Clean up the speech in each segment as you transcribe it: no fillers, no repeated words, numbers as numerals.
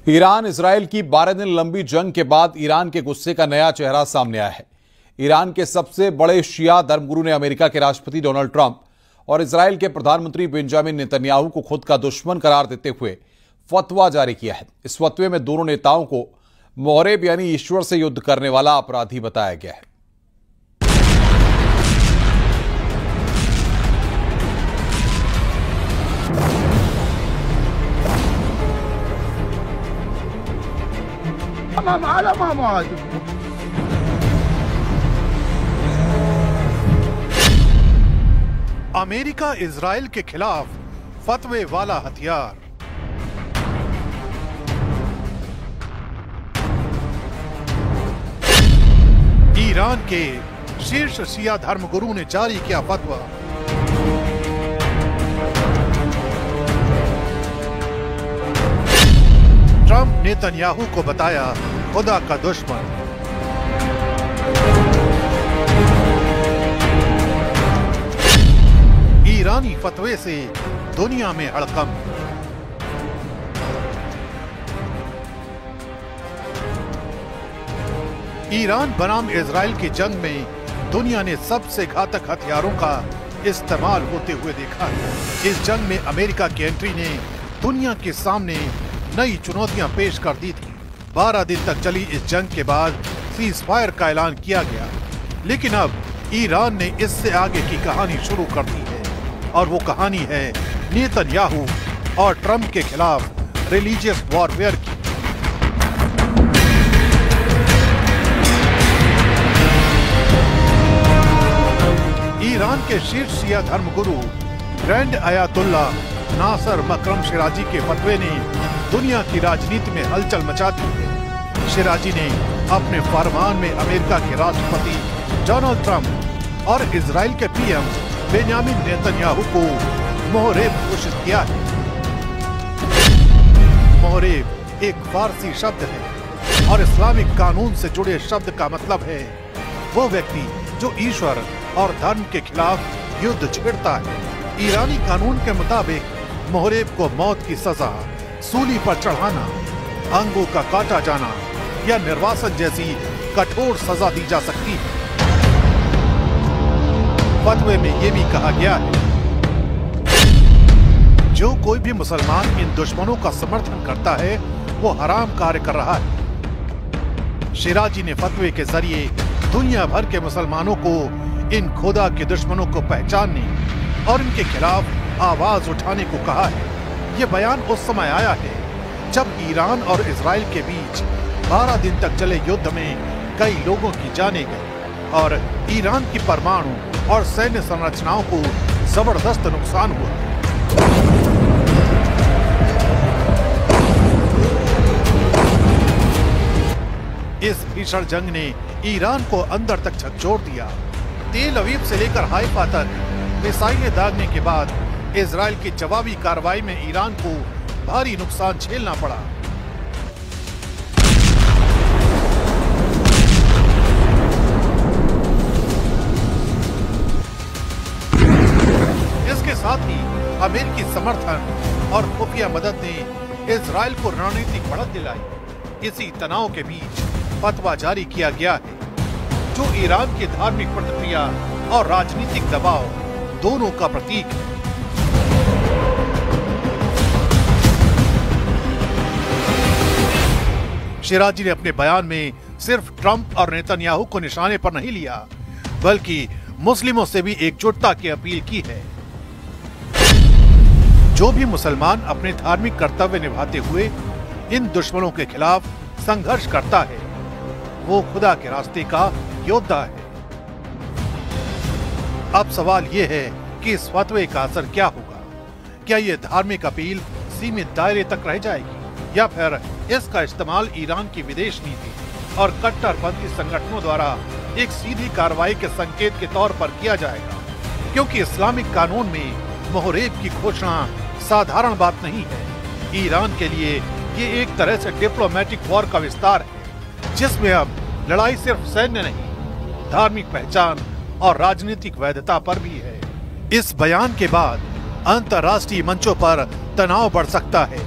Iran Israel की 12 दिन लंबी जंग के बाद ईरान के गुस्से का नया चेहरा सामने आया है। ईरान के सबसे बड़े शिया धर्मगुरु ने अमेरिका के राष्ट्रपति डोनाल्ड ट्रंप और इजराइल के प्रधानमंत्री बेंजामिन नेतन्याहू को खुद का दुश्मन करार देते हुए फतवा जारी किया है। इस फतवे में दोनों नेताओं को मोहरेब यानी ईश्वर से युद्ध करने वाला अपराधी बताया गया है। अमेरिका इजराइल के खिलाफ फतवे वाला हथियार। ईरान के शीर्ष शिया धर्मगुरु ने जारी किया फतवा। ट्रंप नेतन्याहू को बताया खुदा का दुश्मन। ईरानी फतवे से दुनिया में हड़कंप। ईरान बनाम इजराइल की जंग में दुनिया ने सबसे घातक हथियारों का इस्तेमाल होते हुए देखा है। इस जंग में अमेरिका की एंट्री ने दुनिया के सामने नई चुनौतियां पेश कर दी थी। 12 दिन तक चली इस जंग के बाद सीज फायर का ऐलान किया गया, लेकिन अब ईरान ने इससे आगे की कहानी शुरू कर दी है और वो कहानी है नेतन्याहू और ट्रंप के खिलाफ रिलीजियस वॉरफेयर की। ईरान के शीर्ष शिया धर्मगुरु ग्रैंड आयतुल्ला नासर मकरम शिराजी के फतवे ने दुनिया की राजनीति में हलचल मचा दी है। शिराजी ने अपने फरमान में अमेरिका के राष्ट्रपति डोनाल्ड ट्रंप और इजराइल के पीएम बेंजामिन नेतन्याहू को मोहरेब घोषित किया है। मोहरेब एक फारसी शब्द है और इस्लामिक कानून से जुड़े शब्द का मतलब है वो व्यक्ति जो ईश्वर और धर्म के खिलाफ युद्ध छेड़ता है। ईरानी कानून के मुताबिक मोहरेब को मौत की सजा, सूली पर चढ़ाना, अंगों का काटा जाना या निर्वासन जैसी कठोर सजा दी जा सकती है। फतवे में यह भी कहा गया है जो कोई भी मुसलमान इन दुश्मनों का समर्थन करता है वो हराम कार्य कर रहा है। शिराजी ने फतवे के जरिए दुनिया भर के मुसलमानों को इन खुदा के दुश्मनों को पहचानने और इनके खिलाफ आवाज उठाने को कहा है। ये बयान उस समय आया है जब ईरान और इजराइल के बीच 12 दिन तक चले युद्ध में कई लोगों की जानें गई और ईरान की परमाणु और सैन्य संरचनाओं को जबरदस्त नुकसान हुआ। इस भीषण जंग ने ईरान को अंदर तक झकझोर दिया। तेल अवीव से लेकर हाइफा तक मिसाइलें दागने के बाद इजराइल की जवाबी कार्रवाई में ईरान को भारी नुकसान झेलना पड़ा। इसके साथ ही अमेरिकी समर्थन और खुफिया मदद ने इजराइल को रणनीतिक बढ़त दिलाई। इसी तनाव के बीच फतवा जारी किया गया है जो ईरान की धार्मिक प्रतिक्रिया और राजनीतिक दबाव दोनों का प्रतीक है। शिराजी ने अपने बयान में सिर्फ ट्रंप और नेतन्याहू को निशाने पर नहीं लिया, बल्कि मुस्लिमों से भी एकजुटता की अपील की है। जो भी मुसलमान अपने धार्मिक कर्तव्य निभाते हुए इन दुश्मनों के खिलाफ संघर्ष करता है वो खुदा के रास्ते का योद्धा है। अब सवाल ये है कि इस फतवे का असर क्या होगा। क्या ये धार्मिक अपील सीमित दायरे तक रह जाएगी या फिर इसका इस्तेमाल ईरान की विदेश नीति और कट्टरपंथी संगठनों द्वारा एक सीधी कार्रवाई के संकेत के तौर पर किया जाएगा? क्योंकि इस्लामिक कानून में मोहरेब की घोषणा साधारण बात नहीं है। ईरान के लिए ये एक तरह से डिप्लोमेटिक वॉर का विस्तार है जिसमें अब लड़ाई सिर्फ सैन्य नहीं, धार्मिक पहचान और राजनीतिक वैधता पर भी है। इस बयान के बाद अंतर्राष्ट्रीय मंचों पर तनाव बढ़ सकता है।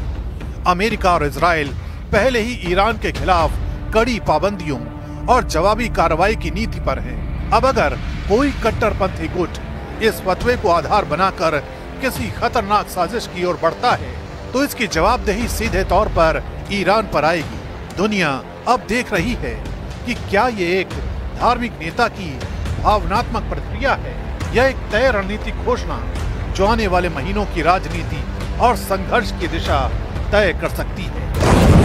अमेरिका और इजराइल पहले ही ईरान के खिलाफ कड़ी पाबंदियों और जवाबी कार्रवाई की नीति पर है। अब अगर कोई कट्टरपंथी गुट इस फतवे को आधार बनाकर किसी खतरनाक साजिश की ओर बढ़ता है तो इसकी जवाबदेही सीधे तौर पर ईरान पर आएगी। दुनिया अब देख रही है कि क्या ये एक धार्मिक नेता की भावनात्मक प्रतिक्रिया है या एक तय रणनीतिक घोषणा जो आने वाले महीनों की राजनीति और संघर्ष की दिशा तय कर सकती है।